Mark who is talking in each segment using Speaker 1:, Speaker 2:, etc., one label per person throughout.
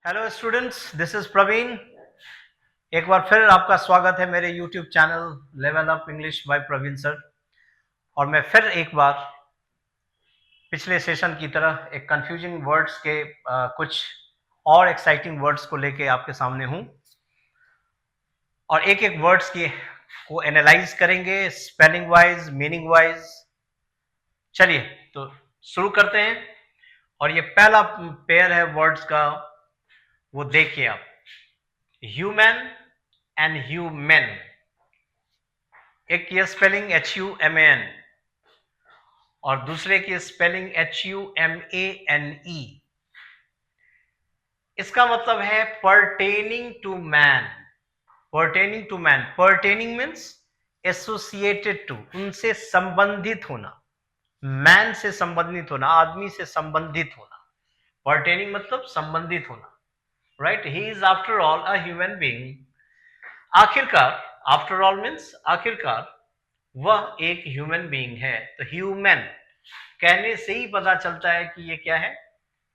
Speaker 1: Hello students, this is Praveen. एक बार फिर आपका स्वागत है मेरे YouTube channel level up English by Praveen sir. और मैं फिर एक बार पिछले सेशन की तरह एक कंफ्यूजिंग वर्ड्स के कुछ और एक्साइटिंग वर्ड्स को लेके आपके सामने हूं और एक एक वर्ड्स की को एनालाइज करेंगे स्पेलिंग वाइज, मीनिंग वाइज। चलिए तो शुरू करते हैं। और ये पहला पेयर है वर्ड्स का, वो देखिए आप। ह्यूमन एंड ह्यूमन, एक की स्पेलिंग HUMAN और दूसरे की स्पेलिंग HUMANE। इसका मतलब है pertaining to man. Pertaining to man, pertaining means associated to, उनसे संबंधित होना, मैन से संबंधित होना, आदमी से संबंधित होना। पर्टेनिंग मतलब संबंधित होना, right. He is after all a human being. आखिरकार, आफ्टर ऑल मीन्स आखिरकार, वह एक ह्यूमन बीइंग है। तो ह्यूमन कहने से ही पता चलता है कि ये क्या है,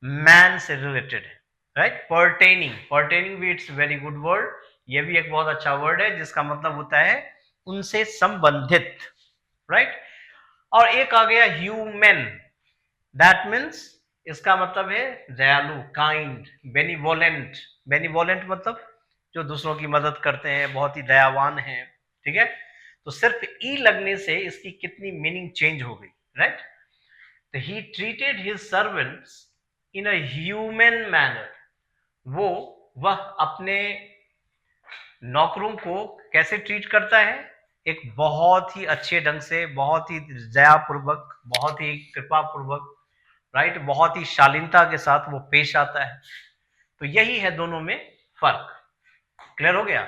Speaker 1: मैन से रिलेटेड है, राइट। पर्टेनिंग, पर्टेनिंग भी इट्स वेरी गुड वर्ड। ये भी एक बहुत अच्छा वर्ड है जिसका मतलब होता है उनसे संबंधित, राइट। और एक आ गया ह्यूमन, दैट मीन्स इसका मतलब है दयालु, काइंड, बेनिवोलेंट। बेनिवोलेंट मतलब जो दूसरों की मदद करते हैं, बहुत ही दयावान है, ठीक है। तो सिर्फ ई लगने से इसकी कितनी मीनिंग चेंज हो गई, राइट। तो he treated his servants in a human manner. वह अपने नौकरों को कैसे ट्रीट करता है, एक बहुत ही अच्छे ढंग से, बहुत ही दयापूर्वक, बहुत ही कृपापूर्वक, राइट, बहुत ही शालीनता के साथ वो पेश आता है। तो यही है दोनों में फर्क। क्लियर हो गया।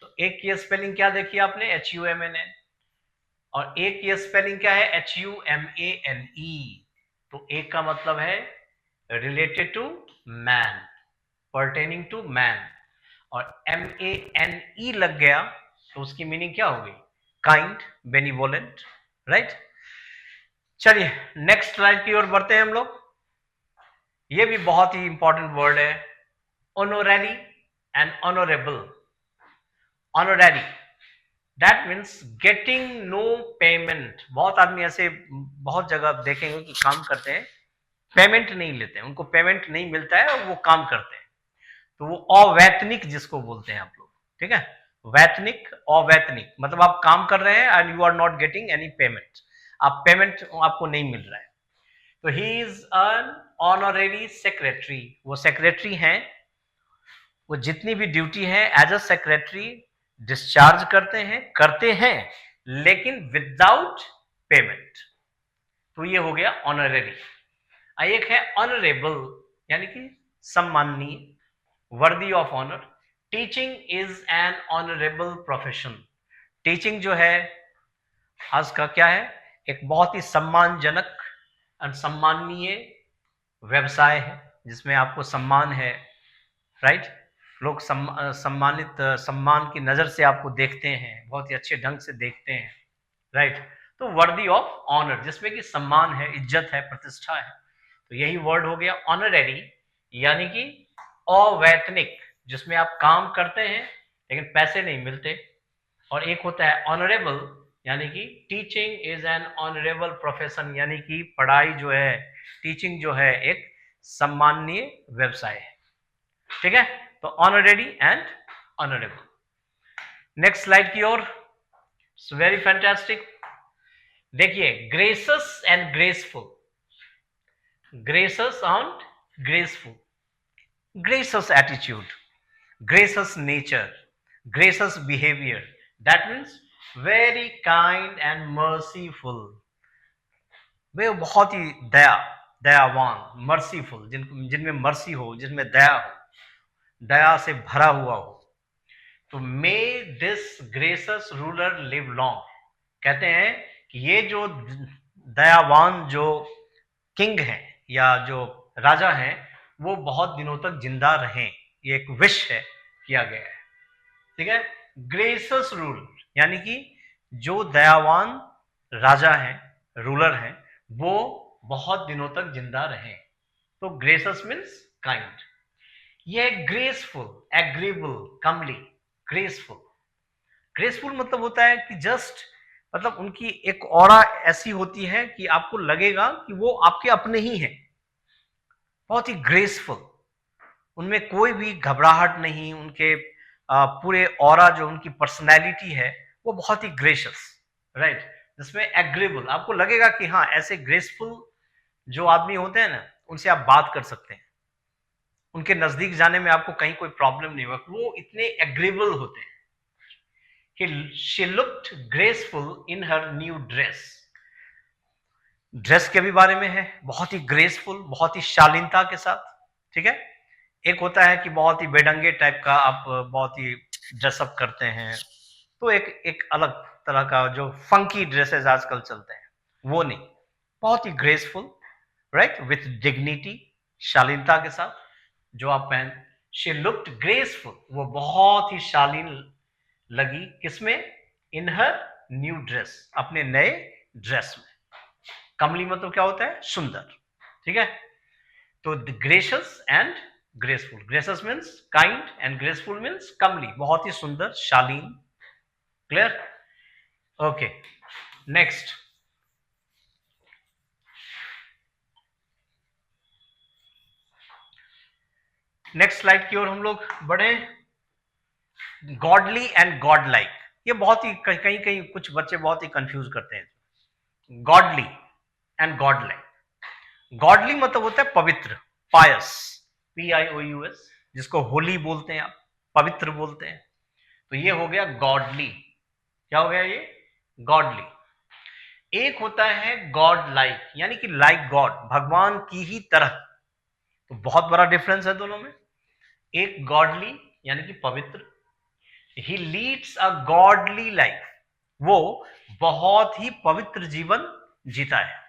Speaker 1: तो एक की स्पेलिंग क्या देखी आपने, HUMAN, और एक की स्पेलिंग क्या है, HUMANE। तो एक का मतलब है related to man, pertaining to man, और MANE लग गया तो उसकी मीनिंग क्या हो गई, काइंड, बेनिवोलेंट, राइट। चलिए नेक्स्ट स्लाइड की ओर बढ़ते हैं हम लोग। ये भी बहुत ही इंपॉर्टेंट वर्ड है, honorary and honourable. Honorary, that means getting no payment. बहुत आदमी ऐसे बहुत जगह देखेंगे कि काम करते हैं, पेमेंट नहीं लेते हैं, उनको पेमेंट नहीं मिलता है और वो काम करते हैं। तो वो अवैतनिक जिसको बोलते हैं आप लोग, ठीक है। वैतनिक, अवैतनिक मतलब आप काम कर रहे हैं and you are not getting any payment, आप पेमेंट आपको नहीं मिल रहा है। तो he is an honorary secretary, वो सेक्रेटरी हैं, वो जितनी भी ड्यूटी है एज अ सेक्रेटरी डिस्चार्ज करते हैं लेकिन विदाउट पेमेंट। तो ये हो गया ऑनरेरी। एक है ऑनरेबल, यानी कि सम्माननीय, worthy of honour. Teaching is an honourable profession. Teaching जो है आज का क्या है, एक बहुत ही सम्मानजनक और सम्माननीय व्यवसाय है जिसमें आपको सम्मान है, राइट। लोग सम्मान की नजर से आपको देखते हैं, बहुत ही अच्छे ढंग से देखते हैं, राइट। तो वर्दी ऑफ ऑनर, जिसमें कि सम्मान है, इज्जत है, प्रतिष्ठा है। तो यही वर्ड हो गया ऑनरेरी, यानी कि अवैतनिक, जिसमें आप काम करते हैं लेकिन पैसे नहीं मिलते। और एक होता है ऑनरेबल, यानी कि teaching is an honourable profession, यानी कि पढ़ाई जो है, टीचिंग जो है, एक सम्माननीय व्यवसाय है, ठीक है। तो honorary and honourable. Next slide की ओर, वेरी फैंटास्टिक। देखिए gracious and graceful. Gracious and graceful, gracious attitude, gracious nature, gracious behavior, that means very kind and merciful। वे बहुत ही दयावान, मर्सीफुल, जिनमें मर्सी हो, जिनमें दया हो, दया से भरा हुआ हो। तो मे दिस ग्रेसस रूलर लिव लॉन्ग। कहते हैं कि ये जो दयावान जो किंग हैं या जो राजा हैं, वो बहुत दिनों तक जिंदा रहें, ये एक विश है, किया गया है, ठीक है। ग्रेसस रूल, यानी कि जो दयावान राजा हैं, रूलर हैं, वो बहुत दिनों तक जिंदा रहें। तो ग्रेसस मीन्स काइंड। ये है ग्रेसफुल, एग्रीबल, कमली, ग्रेसफुल। ग्रेसफुल मतलब होता है कि जस्ट मतलब उनकी एक ऑरा ऐसी होती है कि आपको लगेगा कि वो आपके अपने ही हैं, बहुत ही ग्रेसफुल। उनमें कोई भी घबराहट नहीं, उनके पूरे ऑरा जो उनकी पर्सनैलिटी है वो बहुत ही ग्रेशियस, राइट। जिसमें एग्रीबल, आपको लगेगा कि हाँ ऐसे ग्रेसफुल जो आदमी होते हैं ना उनसे आप बात कर सकते हैं, उनके नजदीक जाने में आपको कहीं कोई प्रॉब्लम नहीं होगा, वो इतने एग्रीबल होते हैं। She looked graceful in her new dress. Dress के भी बारे में है, बहुत ही ग्रेसफुल, बहुत ही शालीनता के साथ, ठीक है। एक होता है कि बहुत ही बेढंगे टाइप का आप बहुत ही ड्रेसअप करते हैं, तो एक एक अलग तरह का जो फंकी ड्रेसेस आजकल चलते हैं वो नहीं, बहुत ही ग्रेसफुल, राइट, विथ डिग्निटी, शालीनता के साथ जो आप पहन। शी लुक्ड ग्रेसफुल, वो बहुत ही शालीन लगी, किसमें? इन हर न्यू ड्रेस, अपने नए ड्रेस में। कमली मतलब क्या होता है? सुंदर, ठीक है। तो gracious and graceful, gracious means kind and graceful means comely, बहुत ही सुंदर, शालीन। Clear? Okay, next. Next slide की ओर हम लोग बढ़े। गॉडली एंड गॉड लाइक, ये बहुत ही कहीं कहीं कुछ बच्चे बहुत ही कंफ्यूज करते हैं। Godly and God like, godly मतलब होता है पवित्र, पायस, PIOUS, जिसको होली बोलते हैं आप, पवित्र बोलते हैं। तो ये हो गया गॉडली। क्या हो गया ये? गॉडली। एक होता है गॉड लाइक, यानी कि लाइक गॉड, भगवान की ही तरह। तो बहुत बड़ा डिफरेंस है दोनों में। एक गॉडली यानी कि पवित्र, ही लीड्स अ गॉडली लाइफ, वो बहुत ही पवित्र जीवन जीता है।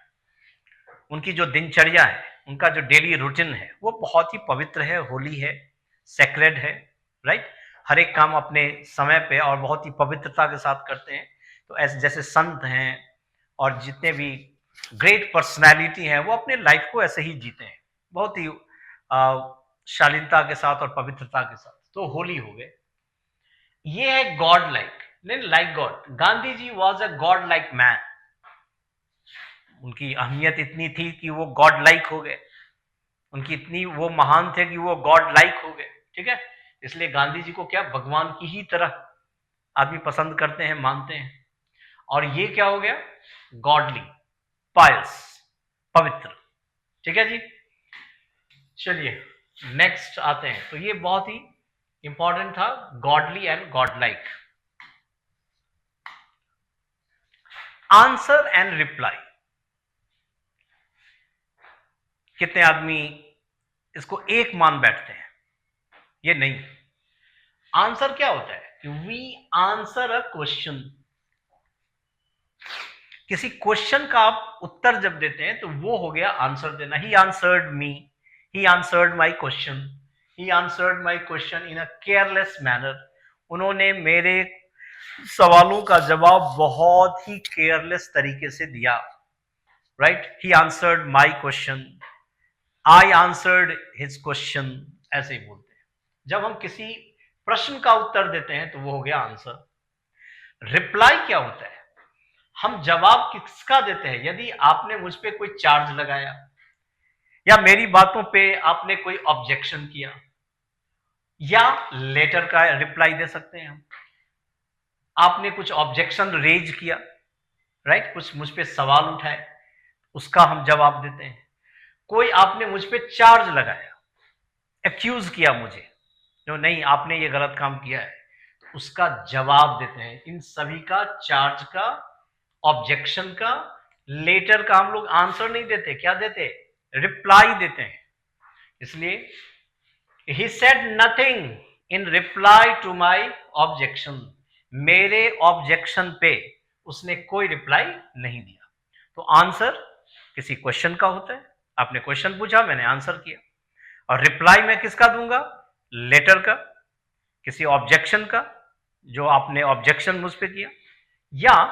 Speaker 1: उनकी जो दिनचर्या है, उनका जो डेली रूटीन है वो बहुत ही पवित्र है, होली है, सेक्रेड है, राइट। हर एक काम अपने समय पे और बहुत ही पवित्रता के साथ करते हैं। तो ऐसे जैसे संत हैं और जितने भी ग्रेट पर्सनैलिटी हैं वो अपने लाइफ को ऐसे ही जीते हैं, बहुत ही शालीनता के साथ और पवित्रता के साथ। तो होली हो गए। ये है गॉड लाइक, नहीं like god. Gandhi ji was a god like man, उनकी अहमियत इतनी थी कि वो गॉड लाइक हो गए, उनकी इतनी वो महान थे कि वो गॉड लाइक हो गए, ठीक है। इसलिए गांधी जी को क्या, भगवान की ही तरह आदमी पसंद करते हैं, मानते हैं। और ये क्या हो गया? गॉडली, पायस, पवित्र, ठीक है जी। चलिए नेक्स्ट आते हैं। तो ये बहुत ही इंपॉर्टेंट था, godly and God like. Answer and reply, कितने आदमी इसको एक मान बैठते हैं? ये नहीं। आंसर क्या होता है कि वी आंसर अ क्वेश्चन। किसी क्वेश्चन का आप उत्तर जब देते हैं तो वो हो गया आंसर देना। He answered me, he answered my question, he answered my question in a careless manner. उन्होंने मेरे सवालों का जवाब बहुत ही केयरलेस तरीके से दिया, right. He answered my question, I answered his question, ऐसे ही बोलते हैं। जब हम किसी प्रश्न का उत्तर देते हैं तो वो हो गया आंसर। रिप्लाई क्या होता है? हम जवाब किसका देते हैं? यदि आपने मुझ पे कोई चार्ज लगाया या मेरी बातों पे आपने कोई ऑब्जेक्शन किया, या लेटर का रिप्लाई दे सकते हैं हम। आपने कुछ ऑब्जेक्शन रेज किया, राइट, कुछ मुझ पे सवाल उठाए, उसका हम जवाब देते हैं। कोई आपने मुझ पे चार्ज लगाया, एक्यूज किया मुझे, जो नहीं आपने ये गलत काम किया है, उसका जवाब देते हैं। इन सभी का, चार्ज का, ऑब्जेक्शन का, लेटर का हम लोग आंसर नहीं देते, क्या देते? रिप्लाई देते हैं। इसलिए he said nothing in reply to my objection, मेरे ऑब्जेक्शन पे उसने कोई रिप्लाई नहीं दिया। तो आंसर किसी क्वेश्चन का होता है, आपने क्वेश्चन पूछा, मैंने आंसर किया। और रिप्लाई मैं किसका दूंगा? लेटर का, किसी ऑब्जेक्शन का, जो आपने ऑब्जेक्शन मुझ पे किया, या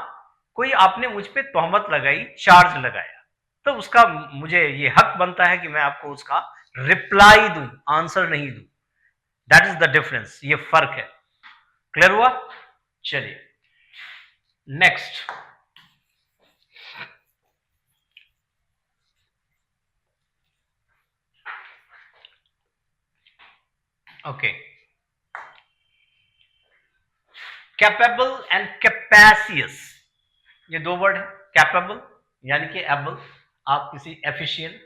Speaker 1: कोई आपने मुझ पे तोहमत लगाई, चार्ज लगाया, तो उसका मुझे ये हक बनता है कि मैं आपको उसका रिप्लाई दूं, आंसर नहीं दूं। दैट इज द डिफरेंस, ये फर्क है। क्लियर हुआ? चलिए नेक्स्ट, ओके, कैपेबल एंड कैपेसियस, ये दो वर्ड है। कैपेबल यानी कि एबल, आप किसी एफिशिएंट,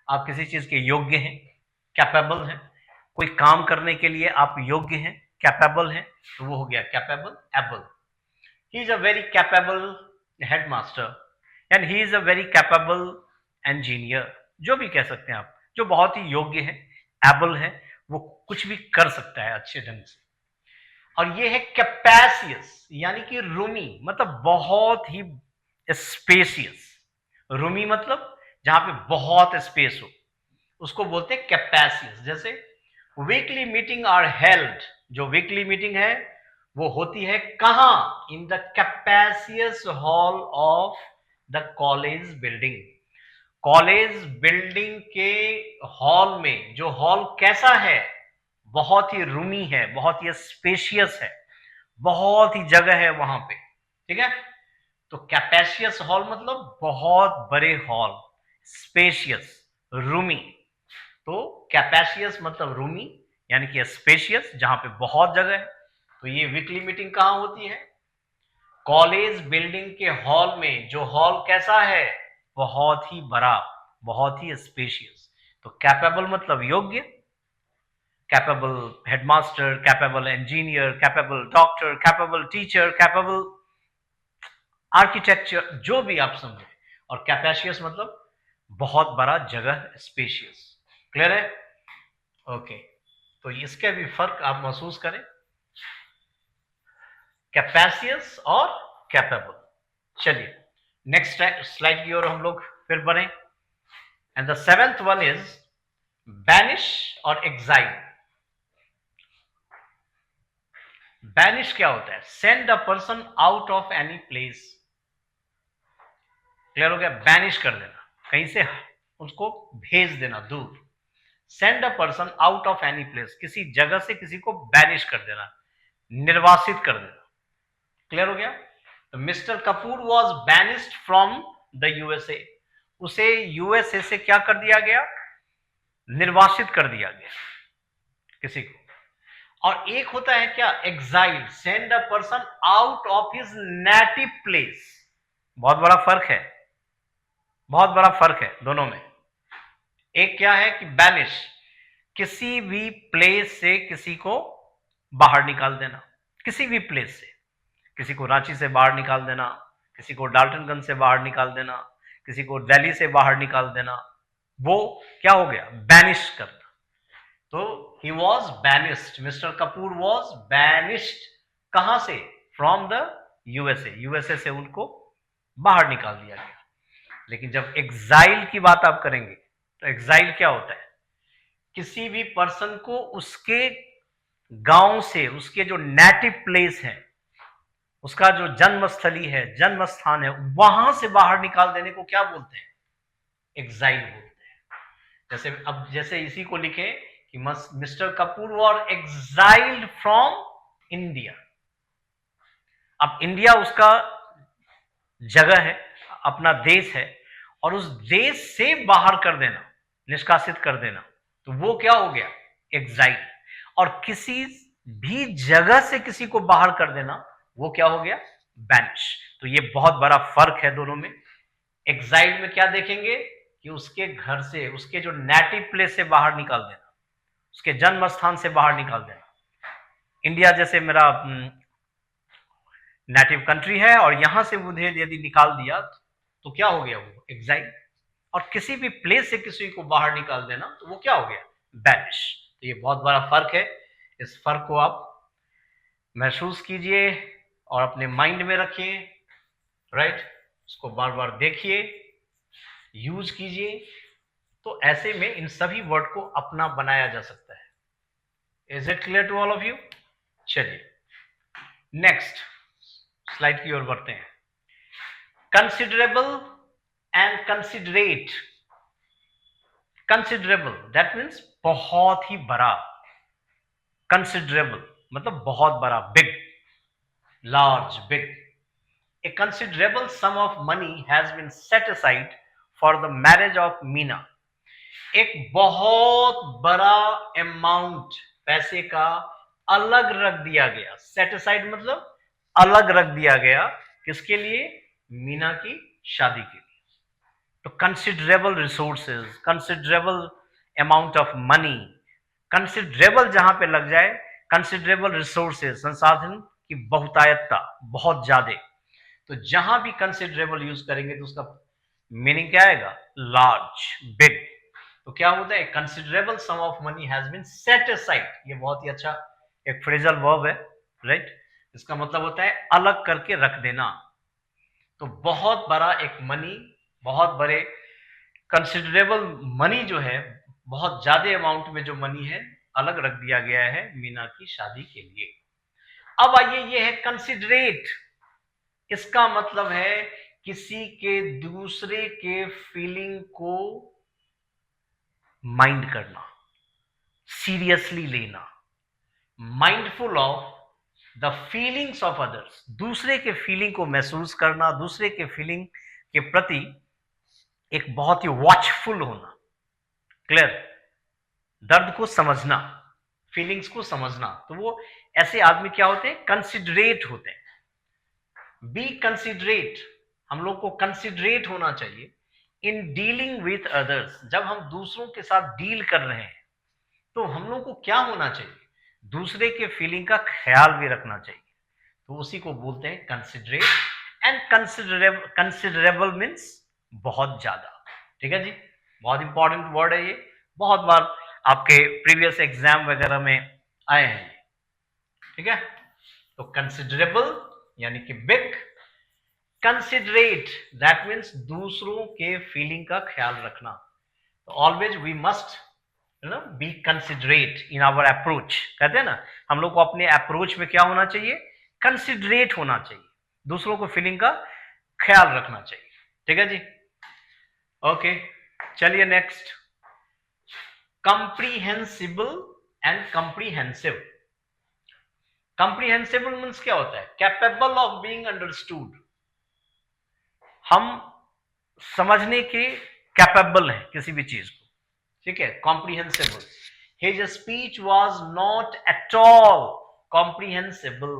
Speaker 1: आप किसी चीज के योग्य हैं, कैपेबल हैं, कोई काम करने के लिए आप योग्य हैं, कैपेबल हैं, तो वो हो गया capable, able. He is a very capable headmaster and he is a very capable engineer, जो भी कह सकते हैं आप, जो बहुत ही योग्य है, एबल है, वो कुछ भी कर सकता है अच्छे ढंग से। और ये है कैपेसियस यानी कि रूमी, मतलब बहुत ही स्पेसियस। रूमी मतलब जहां पे बहुत स्पेस हो, उसको बोलते हैं कैपेसियस। जैसे वीकली मीटिंग आर हेल्ड, जो वीकली मीटिंग है वो होती है कहां? In the capacious hall of the college building. College building के हॉल में, जो हॉल कैसा है? बहुत ही रूमी है, बहुत ही स्पेशियस है, बहुत ही जगह है वहां पे, ठीक है। तो कैपेशियस हॉल मतलब बहुत बड़े हॉल, स्पेशियस, रूमी। तो कैपेशियस मतलब रूमी यानी कि स्पेशियस, जहां पे बहुत जगह है। तो ये वीकली मीटिंग कहां होती है? कॉलेज बिल्डिंग के हॉल में, जो हॉल कैसा है? बहुत ही बड़ा, बहुत ही स्पेशियस। तो कैपेबल मतलब योग्य, capable headmaster, capable engineer, capable doctor, capable teacher, capable architecture, जो भी आप समझे। और कैपेशियस मतलब बहुत बड़ा जगह, स्पेशियस। क्लियर है? ओके, तो इसके भी फर्क आप महसूस करें, कैपेसियस और कैपेबल। चलिए नेक्स्ट स्लाइड की ओर हम लोग फिर बढ़े। And the seventh one is banish और एग्जाइल। बैनिश क्या होता है? Send a person out of any place. Clear हो गया? बैनिश कर देना, कहीं से उसको भेज देना दूर। Send a person out of any place, किसी जगह से किसी को बैनिश कर देना, निर्वासित कर देना। क्लियर हो गया? तो mister Kapoor was banished from the USA, उसे यूएसए से क्या कर दिया गया? निर्वासित कर दिया गया किसी को। और एक होता है क्या? Exile, send a person out of his native place. बहुत बड़ा फर्क है, बहुत बड़ा फर्क है दोनों में। एक क्या है कि बैनिश, किसी भी प्लेस से किसी को बाहर निकाल देना, किसी भी प्लेस से, किसी को रांची से बाहर निकाल देना, किसी को डाल्टनगंज से बाहर निकाल देना, किसी को दिल्ली से बाहर निकाल देना, वो क्या हो गया? बैनिश करना। तो he was banished, mister Kapoor was banished, कहां से? फ्रॉम द यूएसए, यूएसए से उनको बाहर निकाल दिया गया। लेकिन जब एग्जाइल की बात आप करेंगे, तो एग्जाइल क्या होता है? किसी भी पर्सन को उसके गांव से, उसके जो नेटिव प्लेस है, उसका जो जन्मस्थली है, जन्म स्थान है, वहां से बाहर निकाल देने को क्या बोलते हैं? एग्जाइल बोलते हैं। जैसे अब जैसे इसी को लिखे कि mister Kapoor war exiled from India. अब इंडिया उसका जगह है, अपना देश है, और उस देश से बाहर कर देना, निष्कासित कर देना, तो वो क्या हो गया? एग्जाइल। और किसी भी जगह से किसी को बाहर कर देना, वो क्या हो गया? बैनिश। तो ये बहुत बड़ा फर्क है दोनों में। एग्जाइल में क्या देखेंगे कि उसके घर से, उसके जो नेटिव प्लेस से बाहर निकाल देना, उसके जन्म स्थान से बाहर निकाल देना। इंडिया जैसे मेरा नेटिव कंट्री है, और यहां से मुझे यदि निकाल दिया, तो क्या हो गया? वो एग्जाइल। और किसी भी प्लेस से किसी को बाहर निकाल देना, तो वो क्या हो गया? बैनिश। तो ये बहुत बड़ा फर्क है। इस फर्क को आप महसूस कीजिए और अपने माइंड में रखिए, राइट। उसको बार बार देखिए, यूज कीजिए, तो ऐसे में इन सभी वर्ड को अपना बनाया जा सकता है। Is it clear to all of you? चलिए नेक्स्ट स्लाइड की ओर बढ़ते हैं। Considerable and considerate. Considerable that means बहुत ही बड़ा, कंसिडरेबल मतलब बहुत बड़ा, big, large, big. A considerable sum of money has been set aside for the marriage of Meena. एक बहुत बड़ा अमाउंट पैसे का अलग रख दिया गया, सेट असाइड मतलब अलग रख दिया गया, किसके लिए? मीना की शादी के लिए। तो considerable resources, considerable amount of money, considerable जहां पे लग जाए, कंसिडरेबल रिसोर्सेज संसाधन की बहुतायतता, बहुत ज्यादा, तो जहां भी कंसिडरेबल यूज करेंगे तो उसका मीनिंग क्या आएगा? Large, big. तो क्या होता है? Considerable sum of money has been set aside, ये बहुत ही अच्छा एक फ्रेजल वर्ब है, राइट? इसका मतलब होता है अलग करके रख देना। तो बहुत बड़ा एक मनी, बहुत बड़े कंसिडरेबल मनी जो है, बहुत ज्यादा अमाउंट में जो मनी है अलग रख दिया गया है मीना की शादी के लिए। अब आइए, ये है कंसिडरेट। इसका मतलब है किसी के दूसरे के फीलिंग को माइंड करना, सीरियसली लेना, mindful of the feelings of others, दूसरे के फीलिंग को महसूस करना, दूसरे के फीलिंग के प्रति एक बहुत ही वॉचफुल होना, क्लियर, दर्द को समझना, फीलिंग्स को समझना। तो वो ऐसे आदमी क्या होते हैं? कंसिडरेट होते हैं। बी कंसिडरेट, हम लोग को कंसिडरेट होना चाहिए इन डीलिंग विथ अदर्स। जब हम दूसरों के साथ डील कर रहे हैं तो हम लोग को क्या होना चाहिए? दूसरे के फीलिंग का ख्याल भी रखना चाहिए। तो उसी को बोलते हैं कंसिडरेट। एंड कंसिडरेबल मीन्स बहुत ज्यादा। ठीक है जी, बहुत इंपॉर्टेंट वर्ड है ये, बहुत बार आपके प्रीवियस एग्जाम वगैरह में आए हैं। ठीक है, तो कंसिडरेबल यानी कि बिग, कंसिडरेट दैट मीन्स दूसरों के फीलिंग का ख्याल रखना। तो always we must be considerate in our approach. कहते हैं ना, हम लोग को अपने अप्रोच में क्या होना चाहिए? कंसिडरेट होना चाहिए, दूसरों को फीलिंग का ख्याल रखना चाहिए। ठीक है जी, ओके, चलिए नेक्स्ट, कंप्रीहेंसिबल एंड कंप्रीहेंसिव। कंप्रीहेंसिबल मीन्स क्या होता है? कैपेबल ऑफ बीइंग अंडरस्टूड, हम समझने के कैपेबल हैं किसी भी चीज को। ठीक है, कॉम्प्रीहेंसिबल। His speech was not at all कॉम्प्रीहेंसिबल,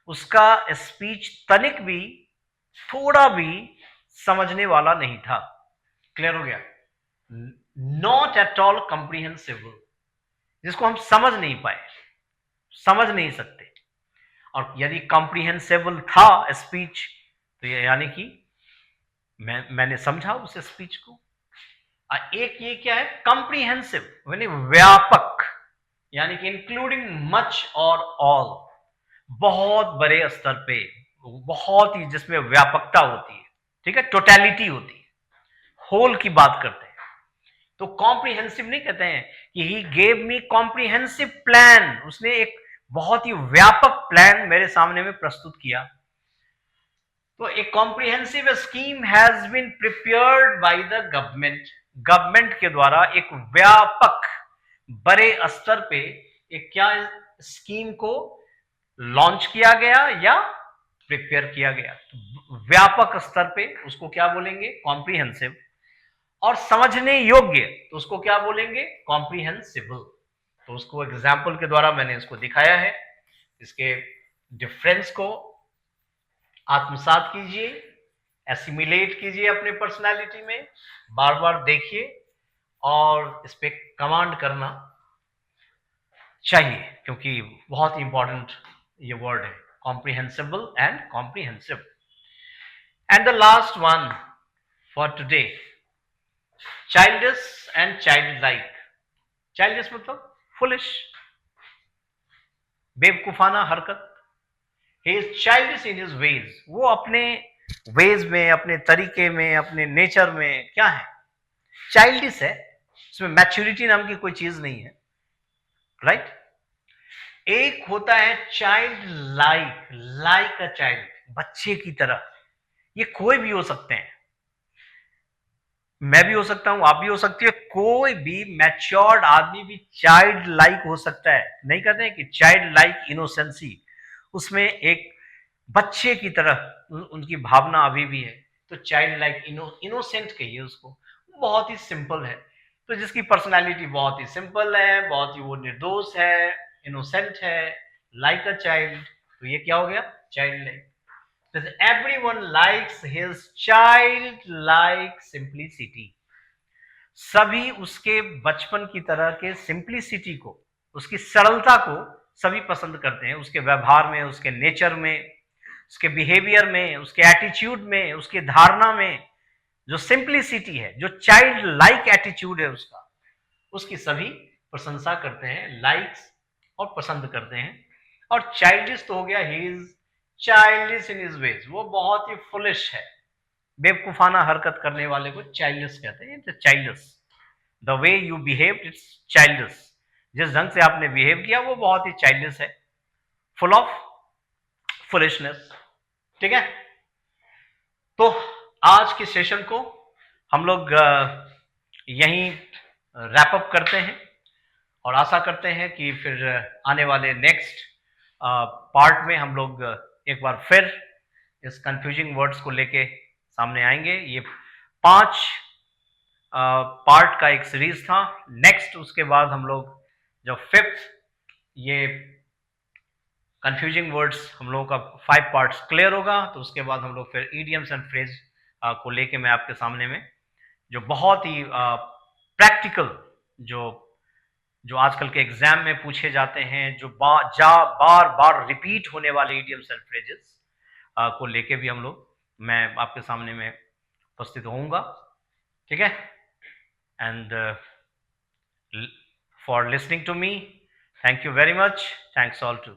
Speaker 1: उसका स्पीच तनिक भी, थोड़ा भी समझने वाला नहीं था। क्लियर हो गया? नॉट एट ऑल कॉम्प्रीहेंसिबल, जिसको हम समझ नहीं पाए, समझ नहीं सकते। और यदि कॉम्प्रीहेंसिबल था स्पीच, तो ये यानी कि मैंने समझा उस स्पीच को। एक ये क्या है? कॉम्प्रीहेंसिव यानी व्यापक, यानी कि इंक्लूडिंग मच और ऑल, बहुत बड़े स्तर पे, बहुत ही जिसमें व्यापकता होती है। ठीक है, टोटलिटी होती है, होल की बात करते हैं। तो कॉम्प्रीहेंसिव नहीं कहते हैं कि he gave me comprehensive plan, उसने एक बहुत ही व्यापक प्लान मेरे सामने में प्रस्तुत किया। तो एक comprehensive scheme has been prepared by the government, government के द्वारा एक व्यापक बड़े स्तर पे एक क्या स्कीम को लॉन्च किया गया या प्रिपेयर किया गया। तो व्यापक स्तर पे उसको क्या बोलेंगे? कॉम्प्रीहेंसिव। और समझने योग्य तो उसको क्या बोलेंगे? कॉम्प्रीहेंसिबल। तो उसको एग्जाम्पल के द्वारा मैंने इसको दिखाया है। इसके डिफरेंस को आत्मसात कीजिए, एसिमिलेट कीजिए अपने पर्सनालिटी में, बार बार देखिए और इस पे कमांड करना चाहिए, क्योंकि बहुत ही इंपॉर्टेंट ये वर्ड है, कॉम्प्रीहेंसिबल and comprehensive. And the last one for today, childish and child like. Childish मतलब फुलिश, बेवकूफाना हरकत। He is childish in his veg, वो अपने वेज में, अपने तरीके में, अपने नेचर में क्या है? चाइल्डिश है, उसमें मैच्योरिटी नाम की कोई चीज नहीं है, राइट? एक होता है child like, like a child, बच्चे की तरह। ये कोई भी हो सकते हैं, मैं भी हो सकता हूं, आप भी हो सकती है, कोई भी मैच्योर्ड आदमी भी चाइल्ड लाइक हो सकता है। नहीं कहते हैं कि चाइल्ड लाइक इनोसेंसी, उसमें एक बच्चे की तरह उनकी भावना अभी भी है। तो चाइल्ड लाइक इनोसेंट कहिए उसको, बहुत ही सिंपल है। तो जिसकी पर्सनालिटी बहुत ही सिंपल है, बहुत ही वो निर्दोष है, इनोसेंट है, लाइक अ चाइल्ड, तो ये क्या हो गया? Child like. Everyone likes his childlike simplicity. सभी उसके बचपन की तरह के सिंप्लिसिटी को, उसकी सरलता को सभी पसंद करते हैं। उसके व्यवहार में, उसके नेचर में, उसके बिहेवियर में, उसके एटीट्यूड में, उसकी धारणा में जो सिंप्लिसिटी है, जो चाइल्ड लाइक एटीट्यूड है उसका, उसकी सभी प्रशंसा करते हैं, लाइक्स और पसंद करते हैं। और चाइल्डिश तो हो गया, he is childish in his veg, वो बहुत ही फुलिश है, बेवकूफाना हरकत करने वाले को चाइल्डिश कहते हैं। Childish, the way you behave it's childish, जिस ढंग से आपने बिहेव किया वो बहुत ही चाइल्डिश है, फुल ऑफ फुलिशनेस। ठीक है, तो आज के सेशन को हम लोग यहीं रैप अप करते हैं और आशा करते हैं कि फिर आने वाले नेक्स्ट पार्ट में हम लोग एक बार फिर इस कंफ्यूजिंग वर्ड्स को लेके सामने आएंगे। ये 5 पार्ट का एक सीरीज था। नेक्स्ट उसके बाद हम लोग जब 5th ये कंफ्यूजिंग वर्ड्स हम लोगों का 5 पार्ट्स क्लियर होगा, तो उसके बाद हम लोग फिर ईडियम्स एंड फ्रेज को लेके मैं आपके सामने में जो बहुत ही प्रैक्टिकल जो आजकल के एग्जाम में पूछे जाते हैं, जो बार बार रिपीट होने वाले इडियम्स एंड फ्रेजेस को लेके भी हम लोग, मैं आपके सामने में उपस्थित होऊंगा। ठीक है, and for listening to me, thank you very much, thanks all to.